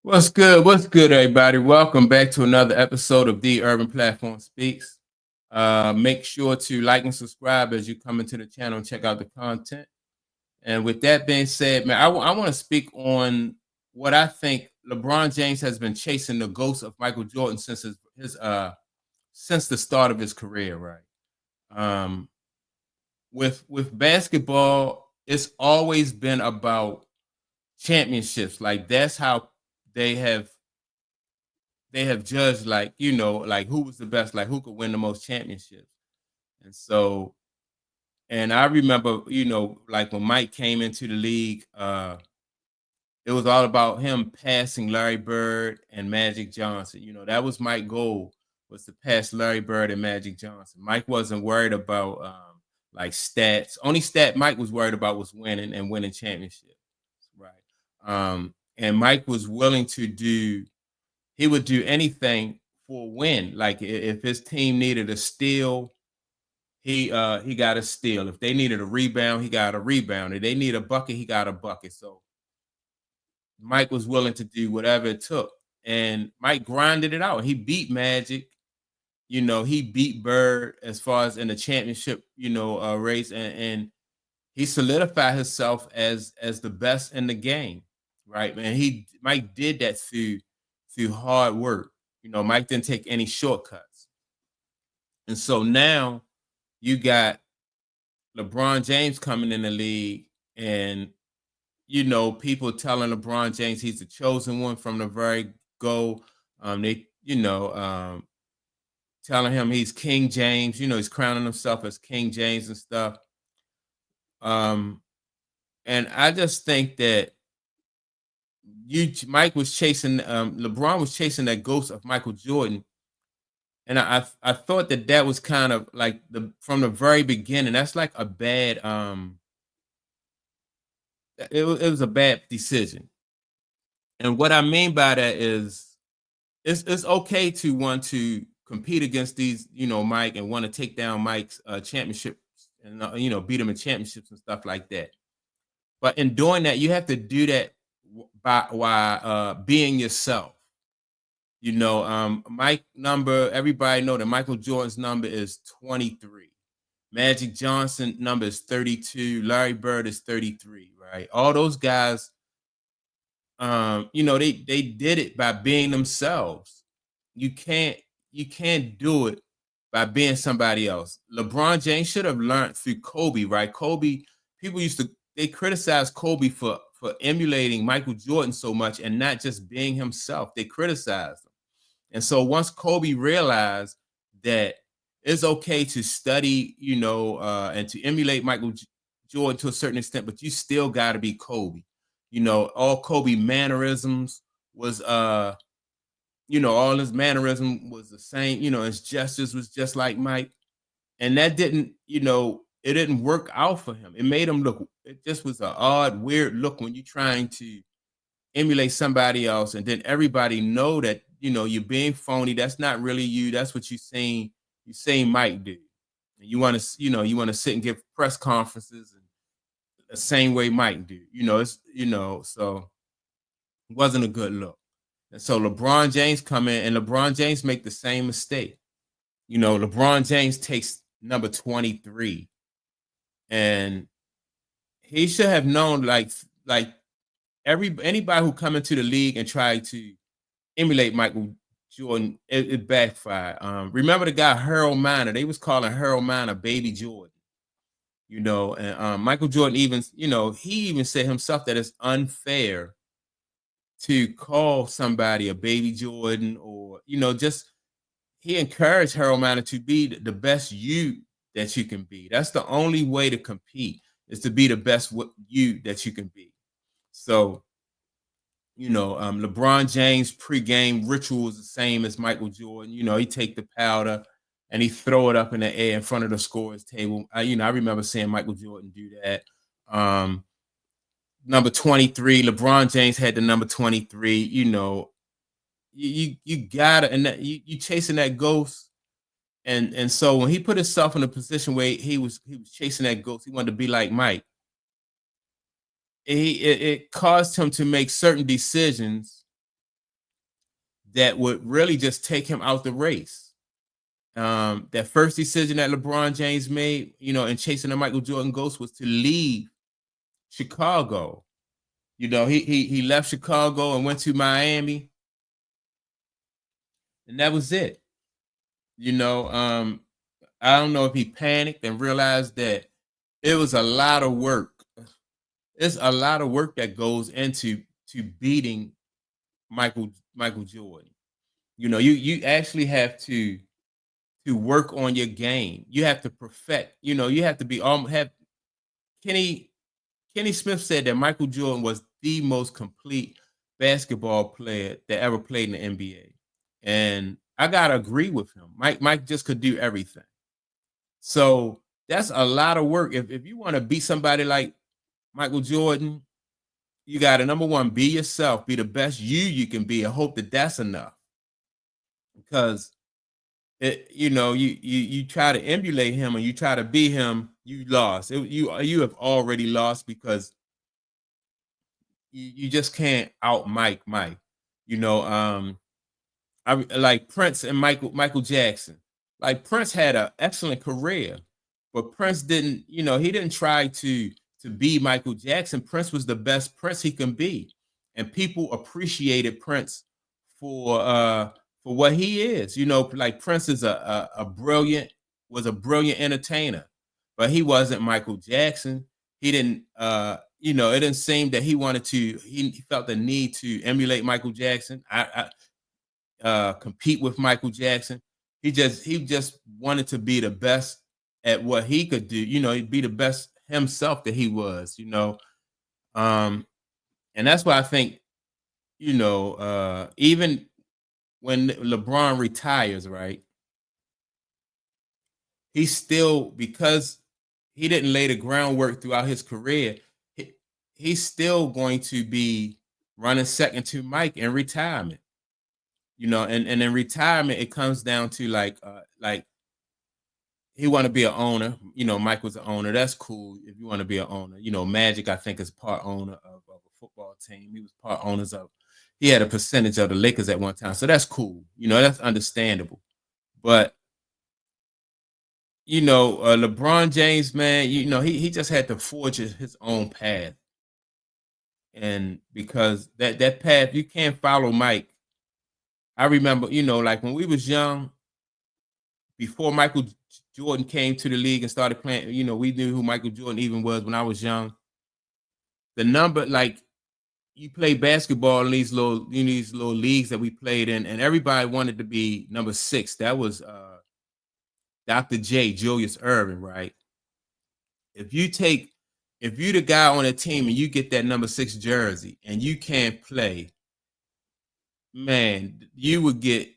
What's good? What's good, everybody? Welcome back to another episode of The Urban Platform Speaks. Make sure to like and subscribe as you come into the channel and check out the content. And with that being said, man, I want to speak on what I think LeBron James has been chasing the ghost of Michael Jordan since since the start of his career, right? Um, with basketball, it's always been about championships. Like that's how they have they have judged, like, like who was the best, like who could win the most championships. And so, and I remember, like when Mike came into the league, it was all about him passing Larry Bird and Magic Johnson. That was Mike's goal, was to pass Larry Bird and Magic Johnson. Mike wasn't worried about like stats. Only stat Mike was worried about was winning and winning championships. Right. And Mike was willing to do he would do anything for a win. Like if his team needed a steal, he got a steal. If they needed a rebound, he got a rebound. If they need a bucket, he got a bucket. So Mike was willing to do whatever it took. And Mike grinded it out. He beat Magic. He beat Bird as far as in the championship, race, and he solidified himself as the best in the game, right? Man, Mike did that through hard work. Mike didn't take any shortcuts. And so now you got LeBron James coming in the league, and people telling LeBron James he's the chosen one from the very go. They, telling him he's King James, he's crowning himself as King James and stuff. Um, and I just think that Mike was chasing, LeBron was chasing that ghost of Michael Jordan, and I thought that was kind of like from the very beginning. That's like a bad it was a bad decision. And what I mean by that is it's okay to want to compete against these, Mike, and want to take down Mike's championship and beat him in championships and stuff like that. But in doing that, you have to do that by being yourself. Mike number, everybody know that Michael Jordan's number is 23. Magic Johnson number is 32. Larry Bird is 33, right? All those guys, they did it by being themselves. You can't you can't do it by being somebody else. LeBron James should have learned through Kobe, right? Kobe, people used to they criticize Kobe for emulating Michael Jordan so much and not just being himself. They criticized him. And so once Kobe realized that it's okay to study, and to emulate Michael Jordan to a certain extent, but you still got to be Kobe. All Kobe mannerisms was, all his mannerism was the same. His gestures was just like Mike, and that didn't, it didn't work out for him. It made him look. It just was an odd, weird look when you're trying to emulate somebody else, and then everybody know that you're being phony. That's not really you. That's what you saying Mike do. And you want to sit and give press conferences and the same way Mike do. So it wasn't a good look. And so LeBron James come in, and LeBron James make the same mistake. LeBron James takes number 23, and he should have known, like anybody who come into the league and try to emulate Michael Jordan, it backfired. Remember the guy Harold Miner? They was calling Harold Miner Baby Jordan. And Michael Jordan even, he even said himself that it's unfair to call somebody a Baby Jordan, or just he encouraged Harold Miner to be the best you that you can be. That's the only way to compete, is to be the best you that you can be. So LeBron James pregame ritual is the same as Michael Jordan. He take the powder and he throw it up in the air in front of the scorer's table. I remember seeing Michael Jordan do that. Number 23, LeBron James had the number 23. You gotta, and you chasing that ghost. And so when he put himself in a position where he was chasing that ghost, he wanted to be like Mike. It caused him to make certain decisions that would really just take him out the race. That first decision that LeBron James made, in chasing the Michael Jordan ghost was to leave Chicago. He left Chicago and went to Miami, and that was it. I don't know if he panicked and realized that it was a lot of work. It's a lot of work that goes into beating Michael Jordan. You actually have to work on your game. You have to perfect. You have to be have Kenny Kenny Smith said that Michael Jordan was the most complete basketball player that ever played in the NBA. And I gotta agree with him. Mike just could do everything. So that's a lot of work. If you want to beat somebody like Michael Jordan, you got to, number one, be yourself, be the best you can be, and hope that that's enough. Because you try to emulate him and you try to be him, you lost. You have already lost because you just can't out Mike. I like Prince and Michael Jackson. Like Prince had an excellent career, but Prince didn't, he didn't try to be Michael Jackson. Prince was the best Prince he can be. And people appreciated Prince for what he is. Like Prince is a brilliant entertainer, but he wasn't Michael Jackson. He didn't it didn't seem that he felt the need to emulate Michael Jackson. Compete with Michael Jackson. He just wanted to be the best at what he could do. He'd be the best himself that he was. And that's why I think even when LeBron retires, right? He's still, because he didn't lay the groundwork throughout his career. He's still going to be running second to Mike in retirement. And in retirement, it comes down to like he want to be an owner. Mike was an owner. That's cool if you want to be an owner. Magic, I think, is part owner of a football team. He was part owners of. He had a percentage of the Lakers at one time, so that's cool. That's understandable. But LeBron James, man, he just had to forge his own path, and because that path you can't follow Mike. I remember, like when we was young, before Michael Jordan came to the league and started playing, we knew who Michael Jordan even was when I was young. The number, like, you play basketball in these little leagues that we played in, and everybody wanted to be number 6. That was Dr. J, Julius Erving, right? If you are the guy on a team and you get that number 6 jersey and you can't play, man, you get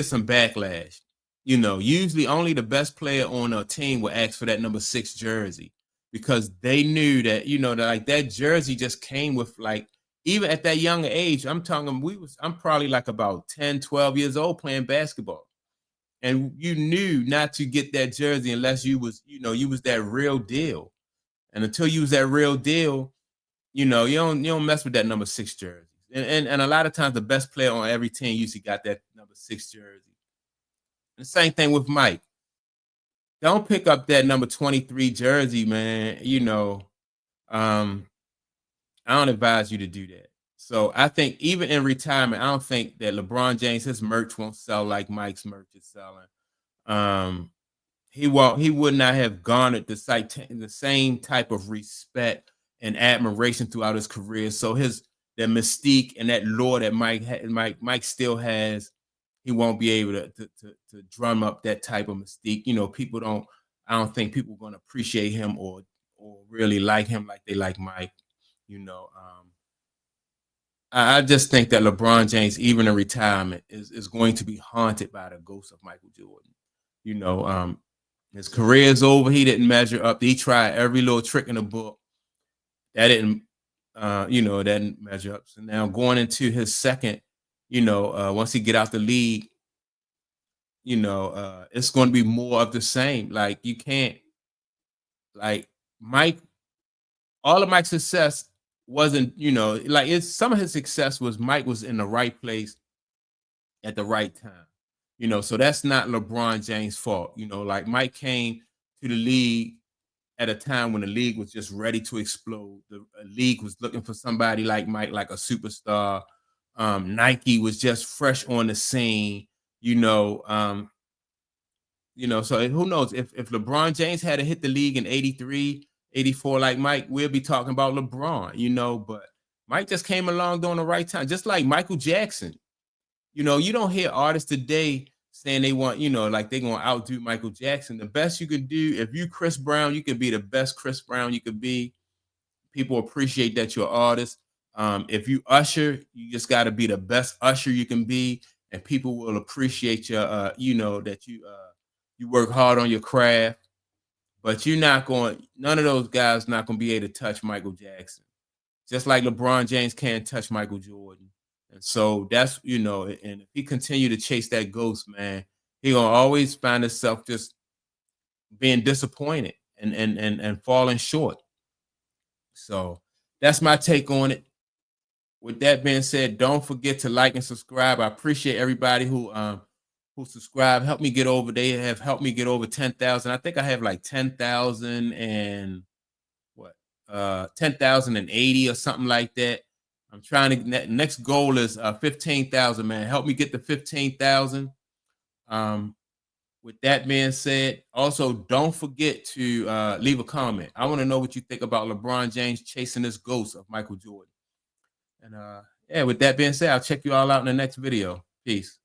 some backlash. Usually only the best player on a team will ask for that number 6 jersey, because they knew that, that jersey just came with, like, even at that younger age. I'm probably like about 10, 12 years old playing basketball. And you knew not to get that jersey unless you was that real deal. And until you was that real deal, you don't mess with that number 6 jersey. And a lot of times the best player on every team usually got that number 6 jersey. The same thing with Mike. Don't pick up that number 23 jersey, man. I don't advise you to do that. So I think even in retirement, I don't think that LeBron James, his merch won't sell like Mike's merch is selling. He would not have garnered the same type of respect and admiration throughout his career. So that mystique and that lore that Mike still has, he won't be able to drum up that type of mystique. I don't think people are going to appreciate him or really like him like they like Mike. I just think that LeBron James, even in retirement, is going to be haunted by the ghost of Michael Jordan. His career is over. He didn't measure up. He tried every little trick in the book. That didn't measure up. So now going into his second, once he get out the league, it's going to be more of the same. Like, you can't, like, Mike, all of Mike's success wasn't, like it's some of his success was Mike was in the right place at the right time. So that's not LeBron James' fault. Like Mike came to the league at a time when the league was just ready to explode. The league was looking for somebody like Mike, like a superstar. Nike was just fresh on the scene, you know. So who knows if LeBron James had to hit the league in 83, 84, like Mike, we'll be talking about LeBron, but Mike just came along during the right time, just like Michael Jackson. You don't hear artists today saying they want, like they're going to outdo Michael Jackson. The best you can do, if you Chris Brown, you can be the best Chris Brown you could be. People appreciate that you're an artist. If you Usher, you just got to be the best Usher you can be, and people will appreciate your, that you work hard on your craft. But none of those guys not going to be able to touch Michael Jackson. Just like LeBron James can't touch Michael Jordan. And so that's, and if he continue to chase that ghost, man, he gonna always find himself just being disappointed and falling short. So that's my take on it. With that being said, don't forget to like and subscribe. I appreciate everybody who subscribe. Help me get over. They have helped me get over 10,000. I think I have like 10,000 and 10,080 or something like that. I'm trying to, next goal is 15,000, man. Help me get to 15,000. With that being said, also don't forget to leave a comment. I want to know what you think about LeBron James chasing this ghost of Michael Jordan. And with that being said, I'll check you all out in the next video. Peace.